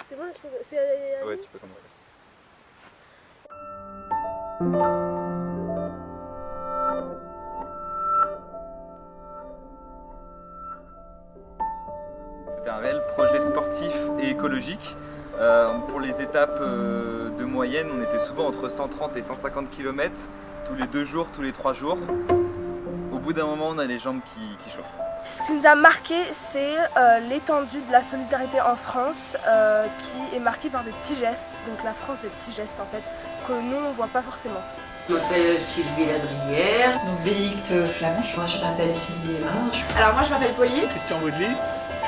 C'est bon, Ouais, tu peux commencer. C'était un réel projet sportif et écologique. Pour les étapes de moyenne, on était souvent entre 130 et 150 km, tous les 2 jours, tous les 3 jours. Au bout d'un moment, on a les jambes qui chauffent. Ce qui nous a marqué, c'est l'étendue de la solidarité en France qui est marquée par des petits gestes, donc la France des petits gestes en fait, que nous on ne voit pas forcément. Je m'appelle Sylvie Ladrière. Donc Bénédicte Flamiche. Moi je m'appelle Sylvie Marche. Alors moi je m'appelle Pauline. Christian Baudely.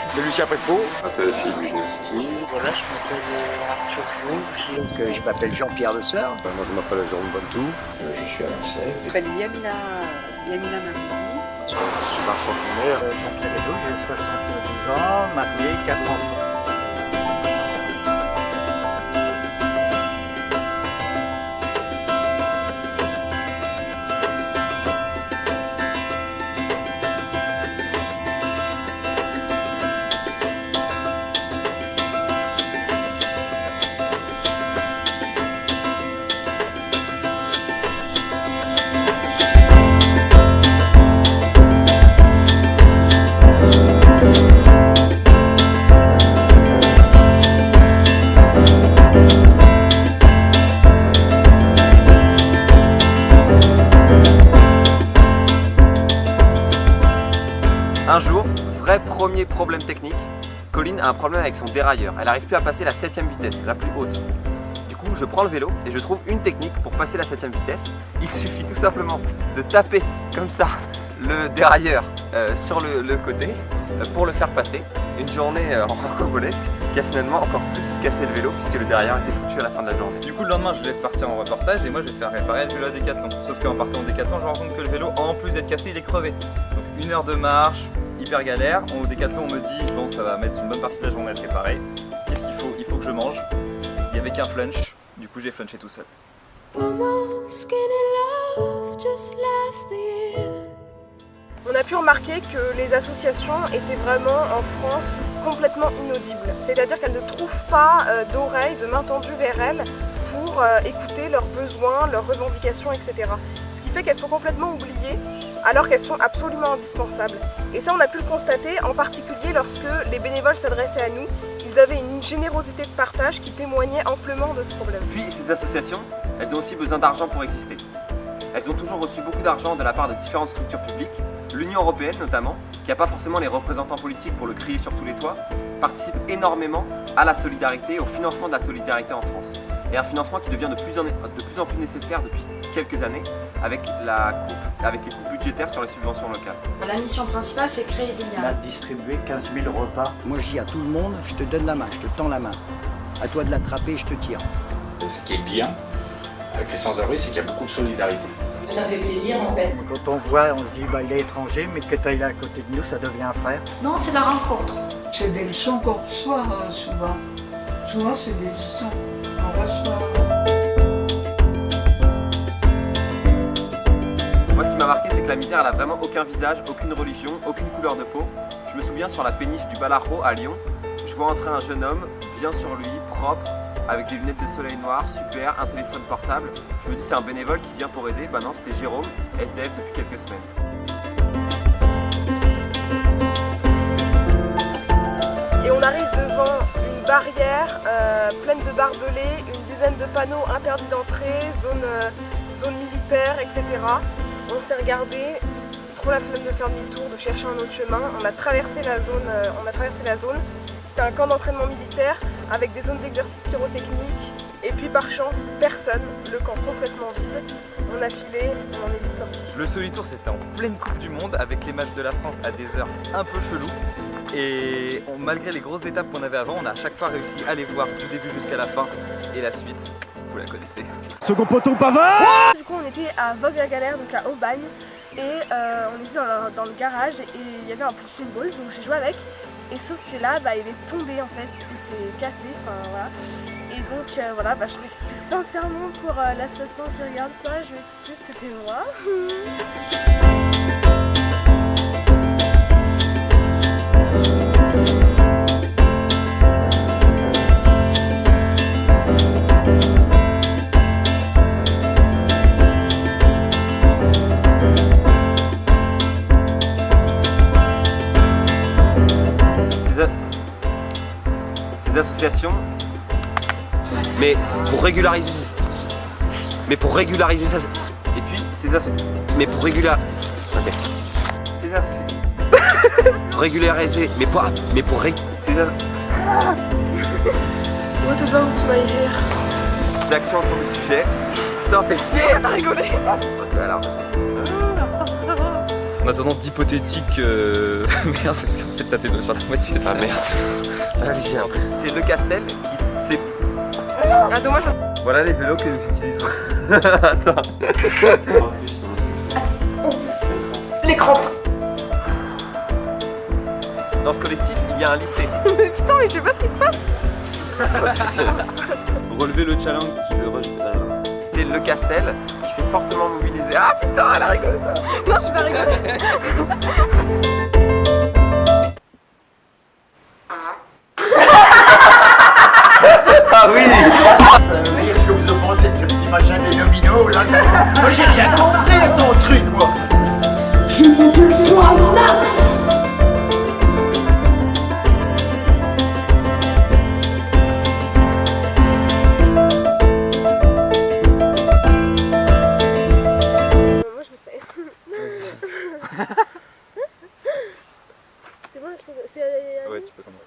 C'est Lucien Prépeau. Je m'appelle Philippe Jnowski. Voilà, je m'appelle Arthur Jouve. Donc je m'appelle Jean-Pierre Le Seur. Moi je m'appelle Jérôme Bontou. Je suis Alain Sec. Je m'appelle Yamina Mamidi. Je suis Vincent Dumère. Jean-Pierre Edo, j'ai 72 ans, marié, 4 enfants. Un jour, vrai premier problème technique, Colline a un problème avec son dérailleur. Elle n'arrive plus à passer la 7ème vitesse, la plus haute. Du coup, je prends le vélo et je trouve une technique pour passer la 7ème vitesse. Il suffit tout simplement de taper comme ça le dérailleur sur le côté pour le faire passer. Une journée rocambolesque qui a finalement encore plus cassé le vélo puisque le dérailleur était foutu à la fin de la journée. Du coup, le lendemain, je laisse partir en reportage et moi, je vais faire réparer le vélo à Décathlon. Sauf qu'en partant en Décathlon, je me rends compte que le vélo, en plus d'être cassé, il est crevé. Donc 1 heure de marche, hyper galère. Au Décathlon, on me dit, bon, ça va mettre une bonne partie de la journée à le réparer. Qu'est-ce qu'il faut? Il faut que je mange. Il n'y avait qu'un flunch. Du coup, j'ai flunché tout seul. On a pu remarquer que les associations étaient vraiment en France complètement inaudibles. C'est-à-dire qu'elles ne trouvent pas d'oreilles, de main tendue vers elles pour écouter leurs besoins, leurs revendications, etc. Ce qui fait qu'elles sont complètement oubliées alors qu'elles sont absolument indispensables. Et ça, on a pu le constater en particulier lorsque les bénévoles s'adressaient à nous. Ils avaient une générosité de partage qui témoignait amplement de ce problème. Puis ces associations, elles ont aussi besoin d'argent pour exister. Elles ont toujours reçu beaucoup d'argent de la part de différentes structures publiques. L'Union Européenne notamment, qui n'a pas forcément les représentants politiques pour le crier sur tous les toits, participe énormément à la solidarité, au financement de la solidarité en France. Et un financement qui devient de plus en plus nécessaire depuis quelques années avec les coupes budgétaires sur les subventions locales. La mission principale, c'est créer des On a liens. distribué 15 000 repas. Moi je dis à tout le monde, je te donne la main, je te tends la main. À toi de l'attraper, je te tire. Ce qui est bien avec les sans-abri, c'est qu'il y a beaucoup de solidarité. Ça fait plaisir en fait. Quand on voit, on se dit bah, il est étranger, mais que tu ailles là à côté de nous, ça devient un frère. Non, c'est la rencontre. C'est des leçons qu'on reçoit souvent. Souvent, c'est des leçons qu'on reçoit. Moi, ce qui m'a marqué, c'est que la misère, elle a vraiment aucun visage, aucune religion, aucune couleur de peau. Je me souviens sur la péniche du Balaro à Lyon, je vois entrer un jeune homme, bien sur lui, propre, avec des lunettes de soleil noires, super, un téléphone portable. Je me dis c'est un bénévole qui vient pour aider. Bah non, c'était Jérôme, SDF depuis quelques semaines. Et on arrive devant une barrière pleine de barbelés, une dizaine de panneaux interdits d'entrée, zone militaire, etc. On s'est regardé, trop la flemme de faire demi-tour, de chercher un autre chemin. On a traversé la zone. C'était un camp d'entraînement militaire avec des zones d'exercice pyrotechnique. Et puis par chance, personne, le camp complètement vide. On a filé, on en est vite sorti. Le Solitour, c'était en pleine Coupe du Monde avec les matchs de la France à des heures un peu cheloues. Et malgré les grosses étapes qu'on avait avant, on a à chaque fois réussi à les voir du début jusqu'à la fin. Et la suite, vous la connaissez. Second poteau Pavard. Du coup, on était à Vogue-la-Galère, donc à Aubagne. Et on était dans le garage et il y avait un punching ball, donc j'ai joué avec. Et sauf que là, il est tombé en fait, il s'est cassé, enfin voilà. Et donc voilà, je m'excuse sincèrement pour l'association qui regarde ça, je m'excuse, c'était moi. ces associations, mais pour régulariser ça. Et puis ces associations. Mais pour régulariser. Ok. Ces associations. Pour régulariser. Ces What about my hair? Ces actions autour du sujet. Putain, fais chier, t'as rigolé. Alors. En attendant d'hypothétiques merde, parce qu'en fait t'as tes doigts sur la moitié. Ah merde. C'est Le Castel qui. C'est. Ah, dommage. Voilà les vélos que nous utilisons. Attends. Les crampes. Dans ce collectif, il y a un lycée. Mais putain, mais je sais pas ce qui se passe. Relever le challenge, C'est Le Castel qui s'est fortement mobilisé. Ah putain, elle a rigolé ça. Non, je suis pas rigolée. Ah oui. Qu'est-ce que vous en pensez de ce petit machin des dominos là? Moi j'ai rien compris à ton truc moi. Je veux te le soir, Max. Moi, je le fais. C'est bon, Ouais, tu peux commencer.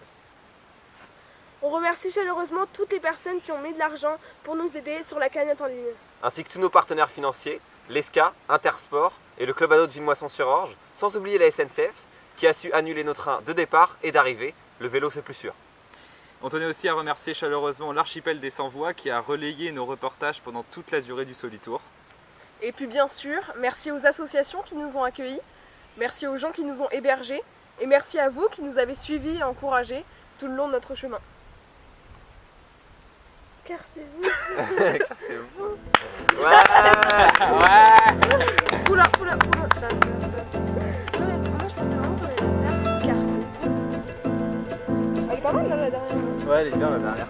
On remercie chaleureusement toutes les personnes qui ont mis de l'argent pour nous aider sur la cagnotte en ligne. Ainsi que tous nos partenaires financiers, l'ESCA, Intersport et le Club Ado de Villemoisson-sur-Orge, sans oublier la SNCF qui a su annuler nos trains de départ et d'arrivée. Le vélo c'est plus sûr. On tenait aussi à remercier chaleureusement l'archipel des Sans-Voix qui a relayé nos reportages pendant toute la durée du Solitour. Et puis bien sûr, merci aux associations qui nous ont accueillis, merci aux gens qui nous ont hébergés, et merci à vous qui nous avez suivis et encouragés tout le long de notre chemin. Car c'est vous. C'est vous. Ouais. Oula. Non mais moi je pensais vraiment qu'on allait faire car c'est vous. Elle est pas mal là la dernière. Ouais, elle est bien la dernière.